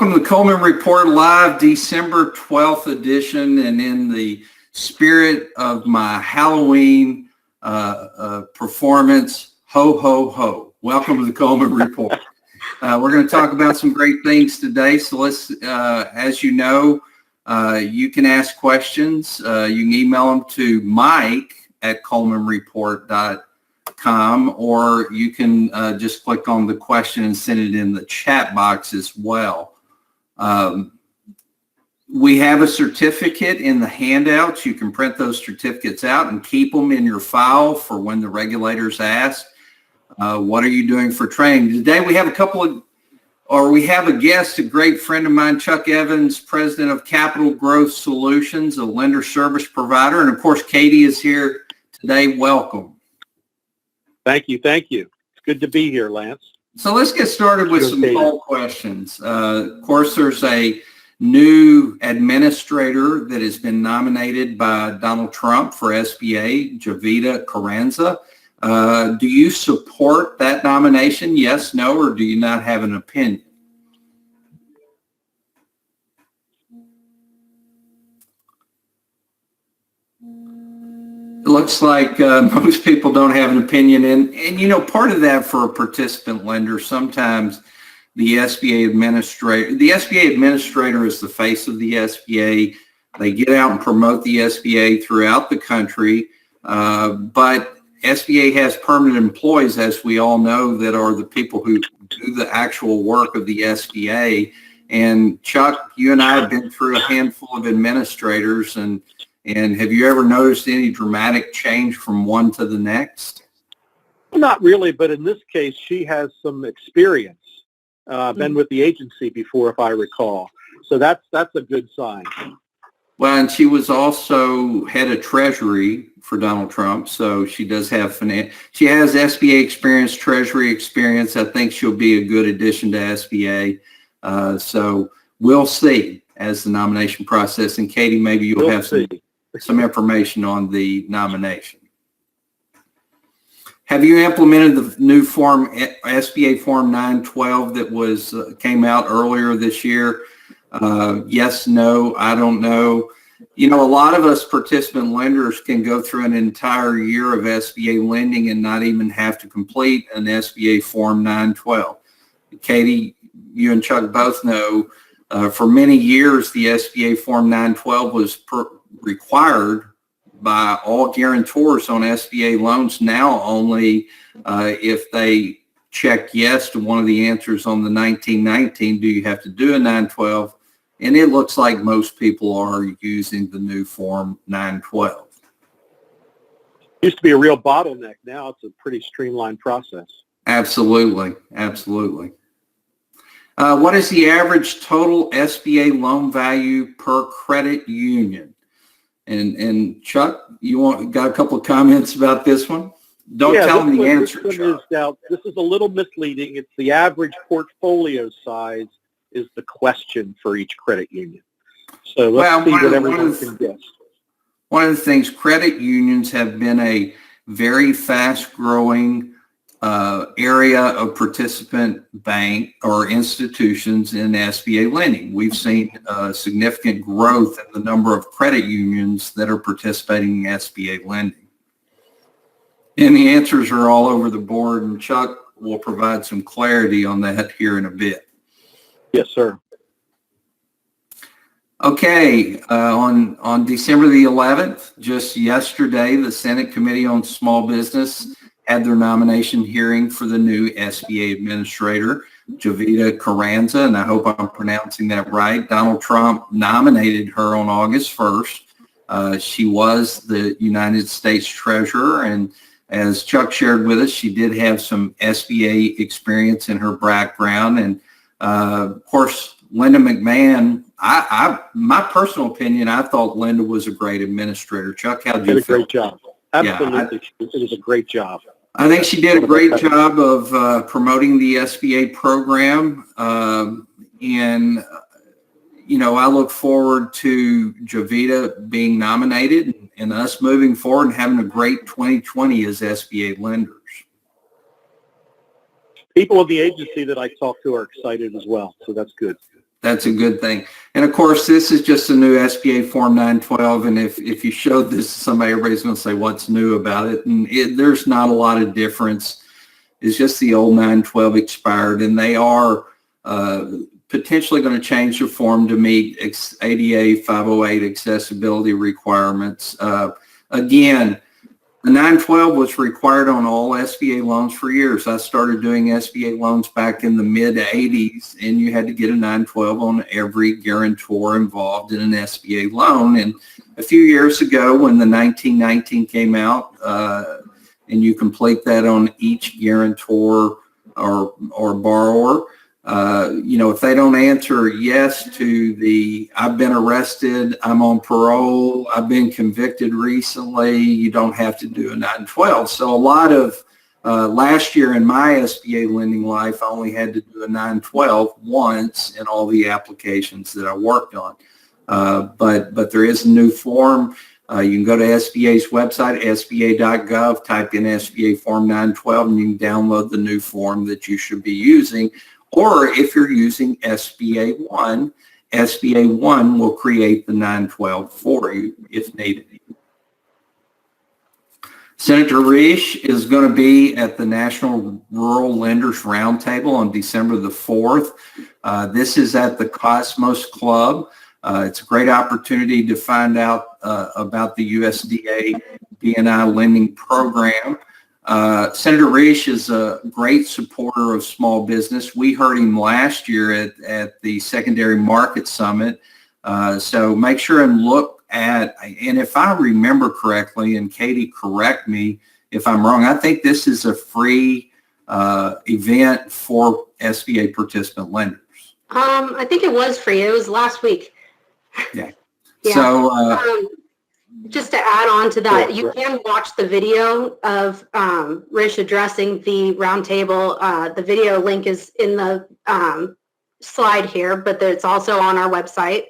Welcome to the Coleman Report Live, December 12th edition, and in the spirit of my Halloween performance, ho, ho, ho. Welcome to the Coleman Report. We're going to talk about some great things today, so let's, as you know, you can ask questions. You can email them to mike@colemanreport.com, or you can just click on the question and send it in the chat box as well. We have a certificate in the handouts. You can print those certificates out and keep them in your file for when the regulators ask, what are you doing for training? Today we have we have a guest, a great friend of mine, Chuck Evans, president of Capital Growth Solutions, a lender service provider. And of course, Katie is here today. Welcome. Thank you. Thank you. It's good to be here, Lance. So let's get started with some poll questions. Of course, there's a new administrator that has been nominated by Donald Trump for SBA, Jovita Carranza. Do you support that nomination? Yes, no, or do you not have an opinion? It looks like most people don't have an opinion. And you know, part of that for a participant lender, sometimes the SBA administrator is the face of the SBA. They get out and promote the SBA throughout the country. But SBA has permanent employees, as we all know, that are the people who do the actual work of the SBA. And Chuck, you and I have been through a handful of administrators, and have you ever noticed any dramatic change from one to the next? Not really, but in this case, she has some experience. Been with the agency before, if I recall. So that's a good sign. Well, and she was also head of Treasury for Donald Trump, so she does have she has SBA experience, Treasury experience. I think she'll be a good addition to SBA. So we'll see as the nomination process. And Katie, maybe you'll have some information on the nomination. Have you implemented the new form, SBA Form 912, that came out earlier this year? Yes, no, I don't know. You know, a lot of us participant lenders can go through an entire year of SBA lending and not even have to complete an SBA Form 912. Katie, you and Chuck both know, for many years, the SBA Form 912 was required by all guarantors on SBA loans. Now only if they check yes to one of the answers on the 1919, do you have to do a 912? And it looks like most people are using the new Form 912. Used to be a real bottleneck. Now it's a pretty streamlined process. Absolutely. Absolutely. What is the average total SBA loan value per credit union? And Chuck, got a couple of comments about this one? Don't tell me the answer, Chuck. This is a little misleading. It's the average portfolio size is the question for each credit union. So let's see what everyone can guess. One of the things, credit unions have been a very fast-growing area of participant bank or institutions in SBA lending. We've seen significant growth in the number of credit unions that are participating in SBA lending. And the answers are all over the board, and Chuck will provide some clarity on that here in a bit. Yes, sir. Okay, on December the 11th, just yesterday, the Senate Committee on Small Business had their nomination hearing for the new SBA administrator, Jovita Carranza, and I hope I'm pronouncing that right. Donald Trump nominated her on August 1st. She was the United States Treasurer, and as Chuck shared with us, she did have some SBA experience in her background. And of course, Linda McMahon, my personal opinion, I thought Linda was a great administrator. Chuck, how did you feel? Did a great job. Absolutely. It was a great job. I think she did a great job of promoting the SBA program. And, you know, I look forward to Jovita being nominated and us moving forward and having a great 2020 as SBA lenders. People in the agency that I talk to are excited as well, so that's good. That's a good thing. And of course, this is just a new SBA Form 912. And if you showed this to somebody, everybody's going to say, what's new about it? And there's not a lot of difference. It's just the old 912 expired, and they are potentially going to change the form to meet ADA 508 accessibility requirements. Again, the 912 was required on all SBA loans for years. I started doing SBA loans back in the mid-'80s, and you had to get a 912 on every guarantor involved in an SBA loan. And a few years ago, when the 1919 came out, and you complete that on each guarantor or borrower, if they don't answer yes to the I've been arrested, I'm on parole, I've been convicted recently, you don't have to do a 912. So a lot of last year in my SBA lending life, I only had to do a 912 once in all the applications that I worked on. But there is a new form. You can go to SBA's website, sba.gov, type in SBA Form 912, and you can download the new form that you should be using. Or if you're using SBA 1, SBA 1 will create the 912 for you if needed. Senator Risch is going to be at the National Rural Lenders Roundtable on December the 4th. This is at the Cosmos Club. It's a great opportunity to find out about the USDA DNI lending program. Senator Risch is a great supporter of small business. We heard him last year at the Secondary Market Summit. So make sure and look at, and if I remember correctly, and Katie, correct me if I'm wrong, I think this is a free event for SBA participant lenders. I think it was free. It was last week. Yeah. Yeah. So just to add on to that, you can watch the video of Risch addressing the roundtable. The video link is in the slide here, but it's also on our website.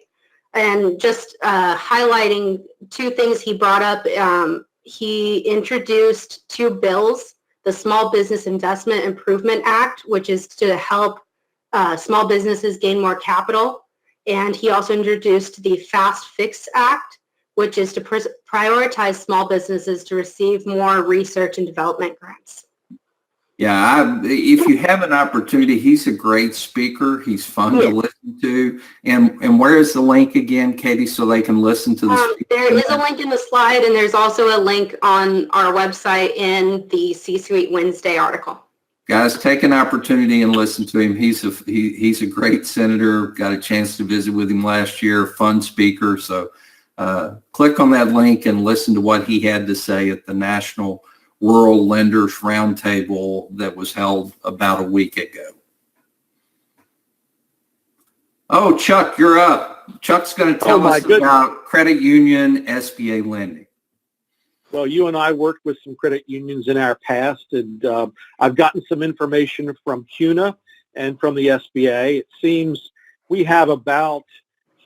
And just highlighting two things he brought up. He introduced two bills, the Small Business Investment Improvement Act, which is to help small businesses gain more capital. And he also introduced the Fast Fix Act, which is to prioritize small businesses to receive more research and development grants. Yeah, if you have an opportunity, he's a great speaker. He's fun to listen to. And where is the link again, Katie, so they can listen to the speaker? There is a link in the slide, and there's also a link on our website in the C-Suite Wednesday article. Guys, take an opportunity and listen to him. He's a great senator. Got a chance to visit with him last year. Fun speaker. So click on that link and listen to what he had to say at the National Rural Lenders Roundtable that was held about a week ago. Oh, Chuck, you're up. Chuck's going to tell us about credit union SBA lending. Well, you and I worked with some credit unions in our past, and I've gotten some information from CUNA and from the SBA. It seems we have about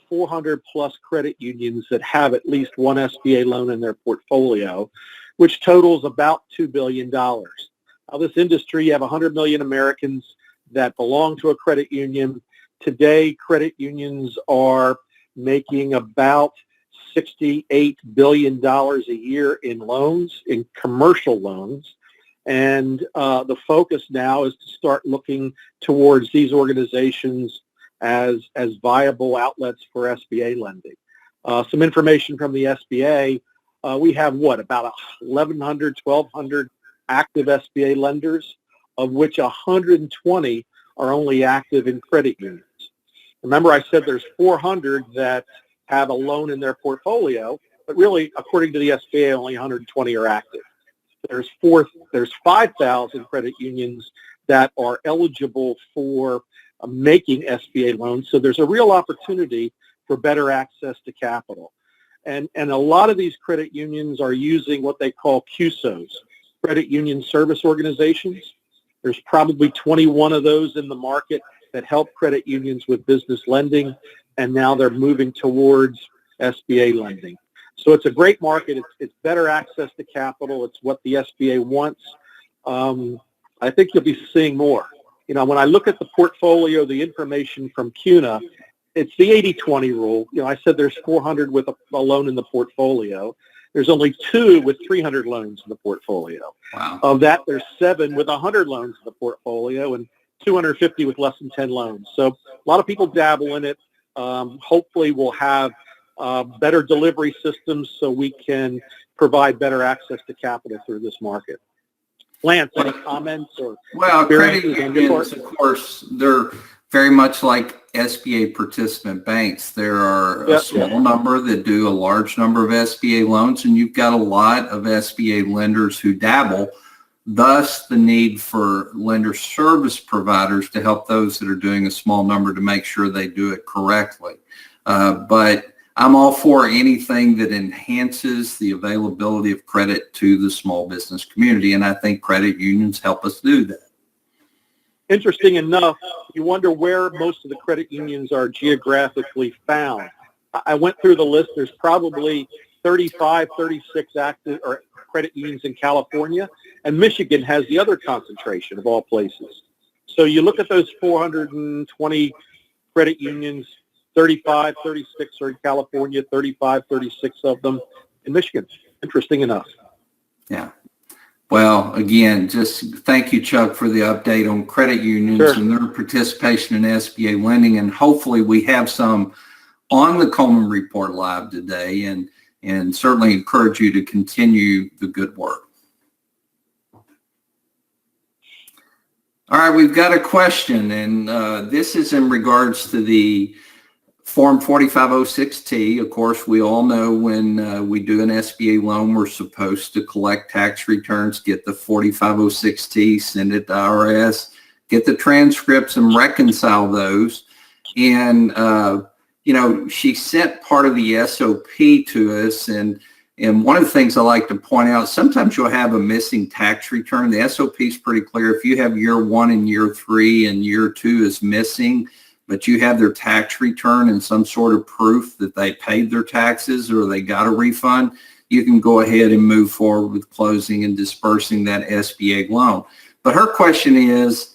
400 plus credit unions that have at least one SBA loan in their portfolio, which totals about $2 billion. Now, this industry, you have 100 million Americans that belong to a credit union. Today, credit unions are making about $68 billion a year in loans, in commercial loans. And the focus now is to start looking towards these organizations as viable outlets for SBA lending. Some information from the SBA. We have about 1,100, 1,200 active SBA lenders, of which 120 are only active in credit unions. Remember, I said there's 400 that have a loan in their portfolio, but really, according to the SBA, only 120 are active. There's 5,000 credit unions that are eligible for making SBA loans, so there's a real opportunity for better access to capital. And a lot of these credit unions are using what they call CUSOs, credit union service organizations. There's probably 21 of those in the market that help credit unions with business lending, and now they're moving towards SBA lending. So it's a great market. It's better access to capital. It's what the SBA wants. I think you'll be seeing more. When I look at the portfolio, the information from CUNA, it's the 80-20 rule. I said there's 400 with a loan in the portfolio. There's only 2 with 300 loans in the portfolio. Wow. Of that, there's 7 with 100 loans in the portfolio and 250 with less than 10 loans. So a lot of people dabble in it. Hopefully we'll have better delivery systems so we can provide better access to capital through this market. Lance, any comments or Well, credit experiences on your part? unions, of course, they're very much like SBA participant banks. There are a small number that do a large number of SBA loans, and you've got a lot of SBA lenders who dabble, thus the need for lender service providers to help those that are doing a small number to make sure they do it correctly. But I'm all for anything that enhances the availability of credit to the small business community, and I think credit unions help us do that. Interesting enough, you wonder where most of the credit unions are geographically found. I went through the list. There's probably 35, 36 active or credit unions in California, and Michigan has the other concentration of all places. So you look at those 420 credit unions, 35, 36 are in California, 35, 36 of them in Michigan. Interesting enough. Yeah. Well, again, just thank you, Chuck, for the update on credit unions and their participation in SBA lending. And hopefully we have some on the Coleman Report Live today, and certainly encourage you to continue the good work. All right, we've got a question, and this is in regards to the Form 4506T. Of course, we all know when we do an SBA loan, we're supposed to collect tax returns, get the 4506T, send it to IRS, get the transcripts and reconcile those. And, she sent part of the SOP to us. And one of the things I like to point out, sometimes you'll have a missing tax return. The SOP is pretty clear. If you have year 1 and year 3 and year 2 is missing, but you have their tax return and some sort of proof that they paid their taxes or they got a refund, you can go ahead and move forward with closing and dispersing that SBA loan. But her question is,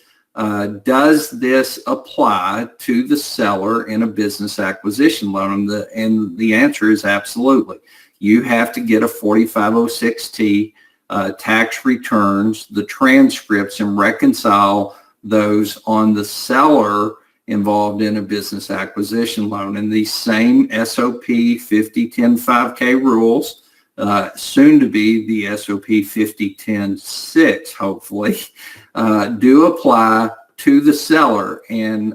does this apply to the seller in a business acquisition loan? And the answer is absolutely. You have to get a 4506T, tax returns, the transcripts, and reconcile those on the seller involved in a business acquisition loan. And these same SOP 50-10-5K rules, soon to be the SOP 50-10-6, hopefully, do apply to the seller. And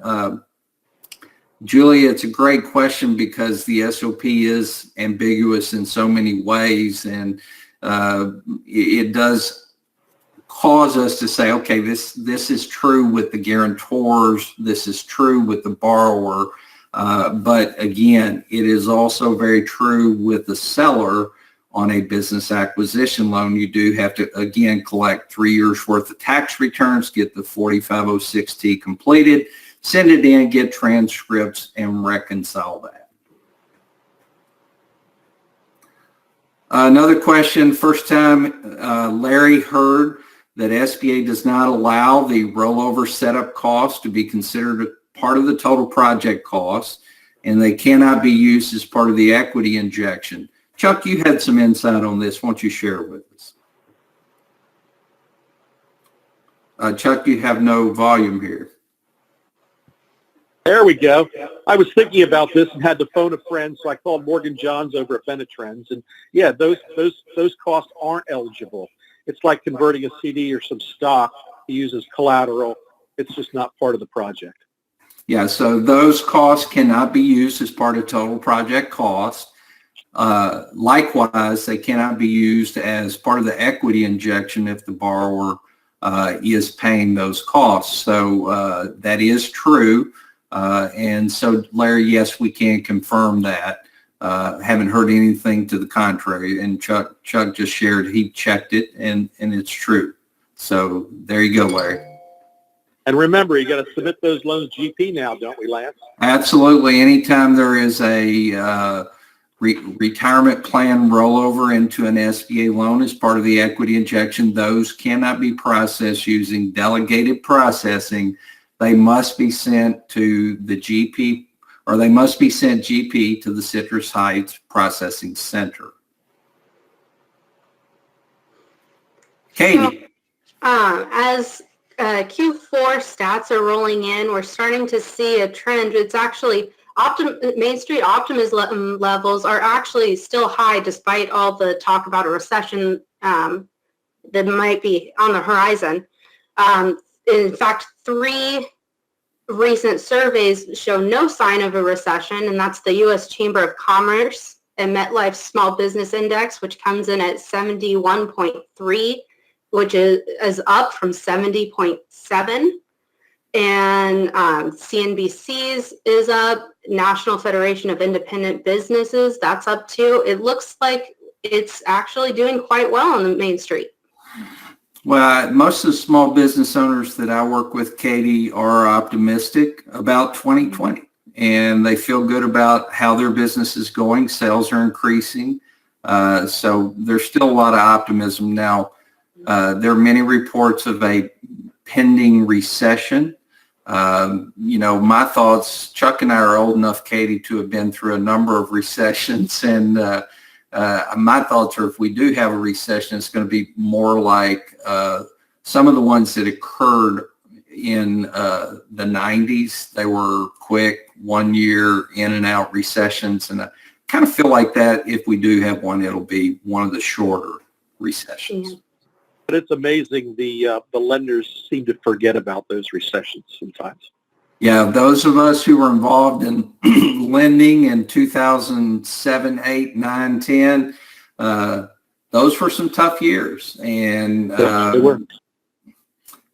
Julia, it's a great question because the SOP is ambiguous in so many ways, and it does cause us to say, okay, this is true with the guarantors, this is true with the borrower, but again, it is also very true with the seller on a business acquisition loan. You do have to, again, collect 3 years worth of tax returns, get the 4506T completed, send it in, get transcripts, and reconcile that. Another question, first time Larry heard that SBA does not allow the rollover setup cost to be considered part of the total project cost, and they cannot be used as part of the equity injection. Chuck, you had some insight on this. Why don't you share it with us? Chuck, you have no volume here. There we go. I was thinking about this and had to phone a friend, so I called Morgan Johns over at Benetrends, and yeah, those costs aren't eligible. It's like converting a CD or some stock to use as collateral. It's just not part of the project. Yeah, so those costs cannot be used as part of total project cost. Likewise, they cannot be used as part of the equity injection if the borrower is paying those costs. So that is true. And so, Larry, yes, we can confirm that. Haven't heard anything to the contrary. And Chuck just shared he checked it, and it's true. So there you go, Larry. And remember, you got to submit those loans GP now, don't we, Lance? Absolutely. Anytime there is a retirement plan rollover into an SBA loan as part of the equity injection, those cannot be processed using delegated processing. They must be sent to the GP or they must be sent GP to the Citrus Heights Processing Center. Katie. As Q4 stats are rolling in, we're starting to see a trend. It's actually Main Street optimism levels are actually still high despite all the talk about a recession that might be on the horizon. In fact, 3 recent surveys show no sign of a recession, and that's the U.S. Chamber of Commerce and MetLife Small Business Index, which comes in at 71.3, which is up from 70.7. And CNBC's is up. National Federation of Independent Businesses, that's up too. It looks like it's actually doing quite well on the Main Street. Well, most of the small business owners that I work with, Katie, are optimistic about 2020, and they feel good about how their business is going. Sales are increasing. So there's still a lot of optimism. Now, there are many reports of a pending recession. My thoughts, Chuck and I are old enough, Katie, to have been through a number of recessions, and my thoughts are if we do have a recession, it's going to be more like some of the ones that occurred in the 90s. They were quick, 1 year in and out recessions, and I kind of feel like that if we do have one, it'll be one of the shorter recessions. Yeah. But it's amazing the lenders seem to forget about those recessions sometimes. Yeah, those of us who were involved in lending in 2007, 8, 9, 10, those were some tough years. And They were.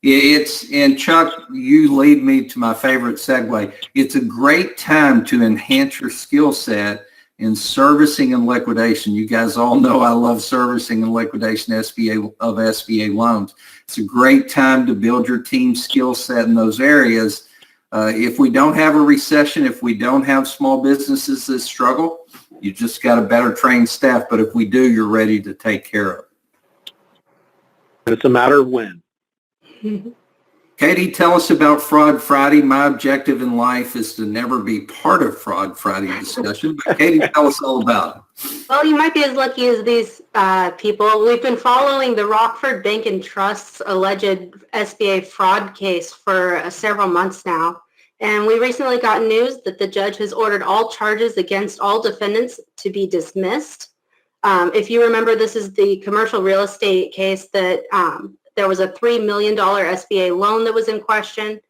and Chuck, you lead me to my favorite segue. It's a great time to enhance your skill set in servicing and liquidation. You guys all know I love servicing and liquidation of SBA loans. It's a great time to build your team skill set in those areas. If we don't have a recession, if we don't have small businesses that struggle, you just got a better trained staff. But if we do, you're ready to take care of it. It's a matter of when. Katie, tell us about Fraud Friday. My objective in life is to never be part of Fraud Friday discussion, but Katie, tell us all about it. Well, you might be as lucky as these people. We've been following the Rockford Bank and Trust's alleged SBA fraud case for several months now. And we recently got news that the judge has ordered all charges against all defendants to be dismissed. If you remember, this is the commercial real estate case that there was a $3 million SBA loan that was in question.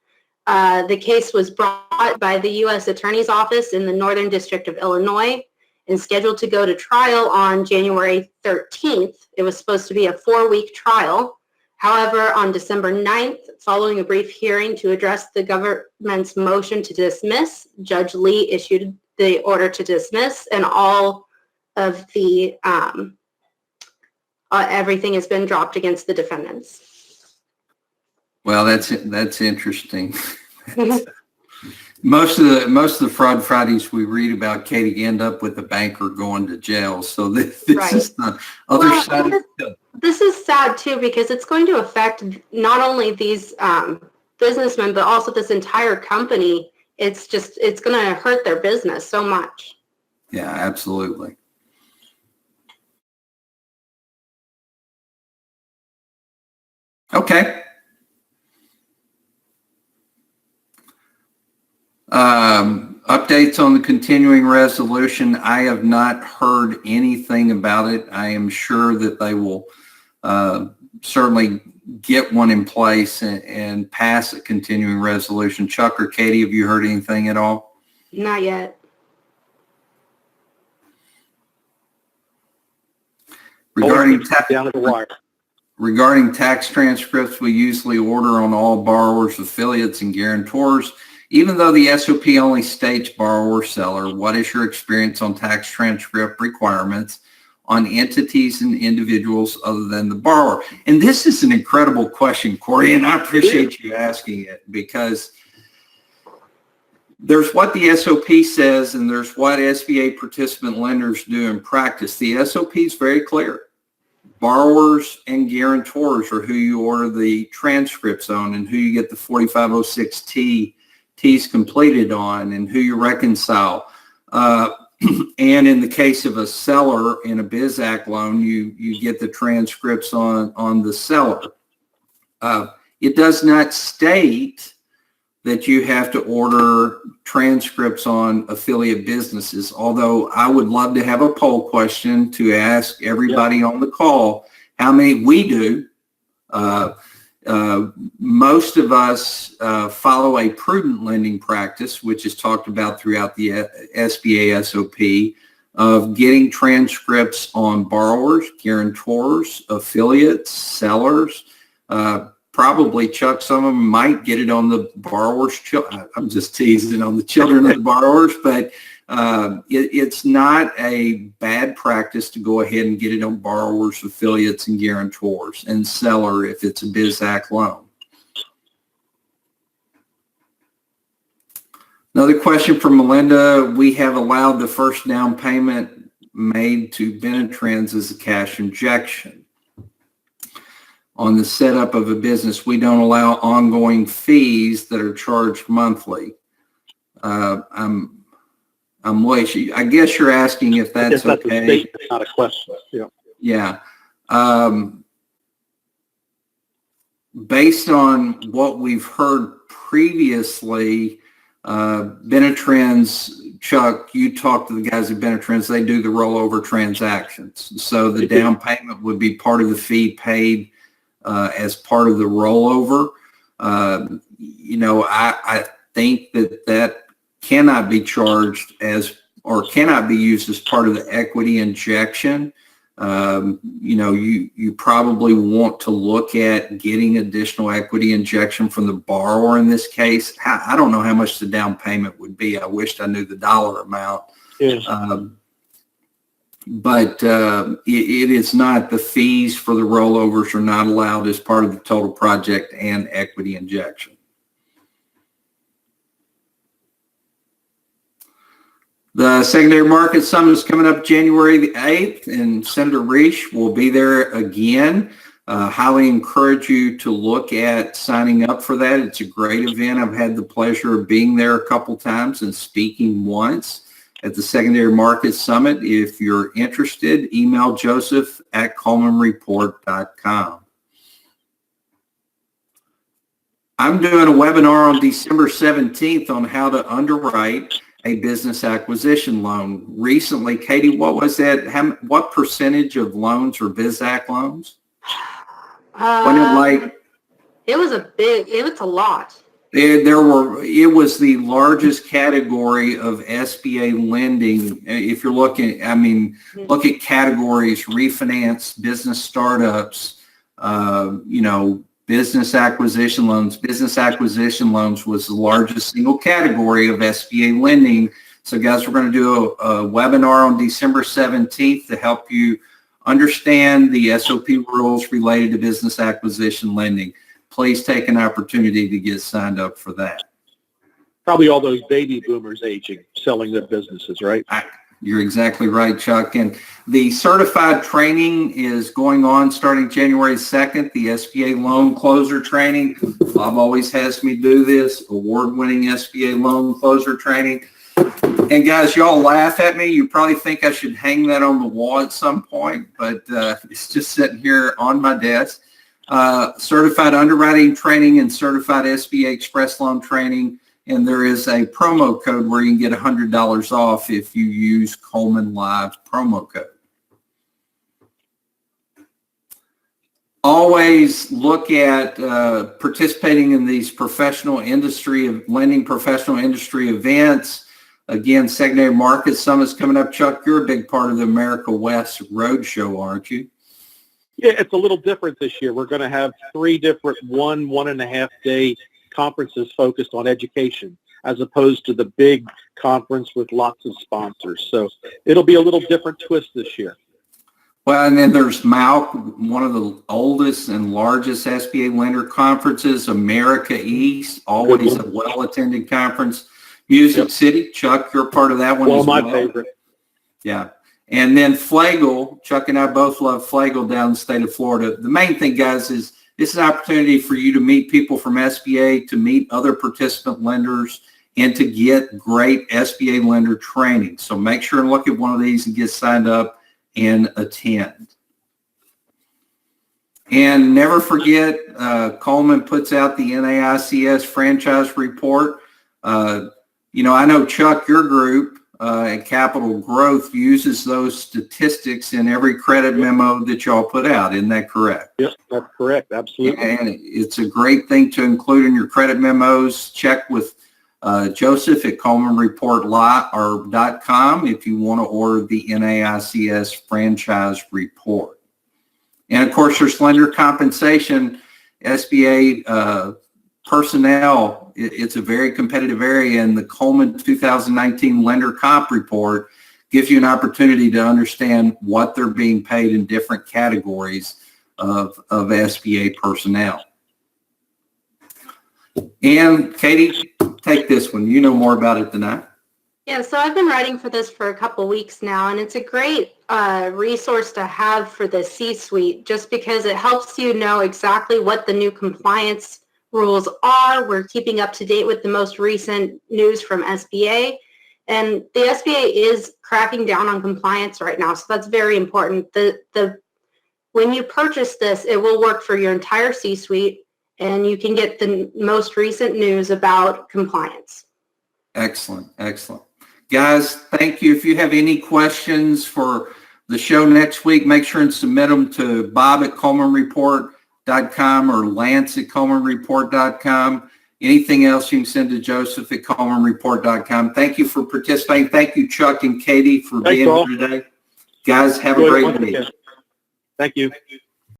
The case was brought by the U.S. Attorney's Office in the Northern District of Illinois and scheduled to go to trial on January 13th. It was supposed to be a 4-week trial. However, on December 9th, following a brief hearing to address the government's motion to dismiss, Judge Lee issued the order to dismiss, and all of the everything has been dropped against the defendants. Well, that's interesting. Most of the Fraud Fridays we read about, Katie, end up with the banker going to jail. So this Right. is the other side of it. This is sad too, because it's going to affect not only these businessmen, but also this entire company. It's going to hurt their business so much. Yeah, absolutely. Okay. Updates on the continuing resolution. I have not heard anything about it. I am sure that they will certainly get one in place and pass a continuing resolution. Chuck or Katie, have you heard anything at all? Not yet. Regarding Down to the wire. Regarding tax transcripts, we usually order on all borrowers, affiliates, and guarantors. Even though the SOP only states borrower seller, what is your experience on tax transcript requirements on entities and individuals other than the borrower? And this is an incredible question, Corey, and I appreciate you asking it, because there's what the SOP says and there's what SBA participant lenders do in practice. The SOP is very clear. Borrowers and guarantors are who you order the transcripts on and who you get the 4506T T's completed on and who you reconcile. And in the case of a seller in a BizAct loan, you get the transcripts on the seller. It does not state that you have to order transcripts on affiliate businesses, although I would love to have a poll question to ask everybody on the call how many we do. Most of us follow a prudent lending practice, which is talked about throughout the SBA SOP, of getting transcripts on borrowers, guarantors, affiliates, sellers. Probably, Chuck, some of them might get it on the borrowers. I'm just teasing, on the children of the borrowers, but it's not a bad practice to go ahead and get it on borrowers, affiliates, and guarantors, and seller if it's a BizAct loan. Another question from Melinda. We have allowed the first down payment made to Benetrends as a cash injection. On the setup of a business, we don't allow ongoing fees that are charged monthly. I'm Lacy. I guess you're asking if that's okay. A statement, not a question. Yeah. Yeah. Based on what we've heard previously, Benetrends, Chuck, you talked to the guys at Benetrends, they do the rollover transactions. So the down payment would be part of the fee paid as part of the rollover. I think that cannot be charged as, or cannot be used as part of the equity injection. You probably want to look at getting additional equity injection from the borrower in this case. I don't know how much the down payment would be. I wished I knew the dollar amount. Yes. But it is not, the fees for the rollovers are not allowed as part of the total project and equity injection. The secondary market summit is coming up January the 8th, and Senator Reich will be there again. Highly encourage you to look at signing up for that. It's a great event. I've had the pleasure of being there a couple times and speaking once at the Secondary Market Summit. If you're interested, email joseph@colemanreport.com. I'm doing a webinar on December 17th on how to underwrite a business acquisition loan. Recently, Katie, what was that? What percentage of loans are BizAct loans? It was a lot. It was the largest category of SBA lending. If you're looking, look at categories: refinance, business startups, business acquisition loans. Business acquisition loans was the largest single category of SBA lending. So guys, we're going to do a webinar on December 17th to help you understand the SOP rules related to business acquisition lending. Please take an opportunity to get signed up for that. Probably all those baby boomers aging, selling their businesses, right? You're exactly right, Chuck. And the certified training is going on starting January 2nd, the SBA loan closer training. Bob always has me do this, award-winning SBA loan closer training. And guys, y'all laugh at me. You probably think I should hang that on the wall at some point, but it's just sitting here on my desk. Certified underwriting training and certified SBA express loan training. And there is a promo code where you can get $100 off if you use Coleman Live promo code. Always look at participating in these lending professional industry events. Again, Secondary Market Summit's coming up. Chuck, you're a big part of the America West Roadshow, aren't you? Yeah, it's a little different this year. We're going to have 3 different 1.5 day conferences focused on education, as opposed to the big conference with lots of sponsors. So it'll be a little different twist this year. Well, and then there's MALC, one of the oldest and largest SBA lender conferences, America East, always a well-attended conference. Music City, Chuck, you're part of that one as well. My favorite. Yeah. And then Flagel, Chuck and I both love Flagel down in the state of Florida. The main thing, guys, is This is an opportunity for you to meet people from SBA, to meet other participant lenders, and to get great SBA lender training. So make sure and look at one of these and get signed up and attend. And never forget, Coleman puts out the NAICS franchise report. You know, I know Chuck, your group at Capital Growth uses those statistics in every credit memo that y'all put out. Isn't that correct? Yes, that's correct. Absolutely. And it's a great thing to include in your credit memos. Check with Joseph at ColemanReport.com if you want to order the NAICS franchise report. And of course, there's lender compensation, SBA personnel. It's a very competitive area, and the Coleman 2019 Lender Comp Report gives you an opportunity to understand what they're being paid in different categories of SBA personnel. And Katie, take this one. You know more about it than I. Yeah, so I've been writing for this for a couple weeks now, and it's a great resource to have for the C-suite just because it helps you know exactly what the new compliance rules are. We're keeping up to date with the most recent news from SBA, and the SBA is cracking down on compliance right now, so that's very important. When you purchase this, it will work for your entire C-suite, and you can get the most recent news about compliance. Excellent, excellent. Guys, thank you. If you have any questions for the show next week, make sure and submit them to Bob at ColemanReport.com or Lance at ColemanReport.com. Anything else you can send to Joseph at ColemanReport.com. Thank you for participating. Thank you, Chuck and Katie, for being here today. Guys, have a great week. Thank you.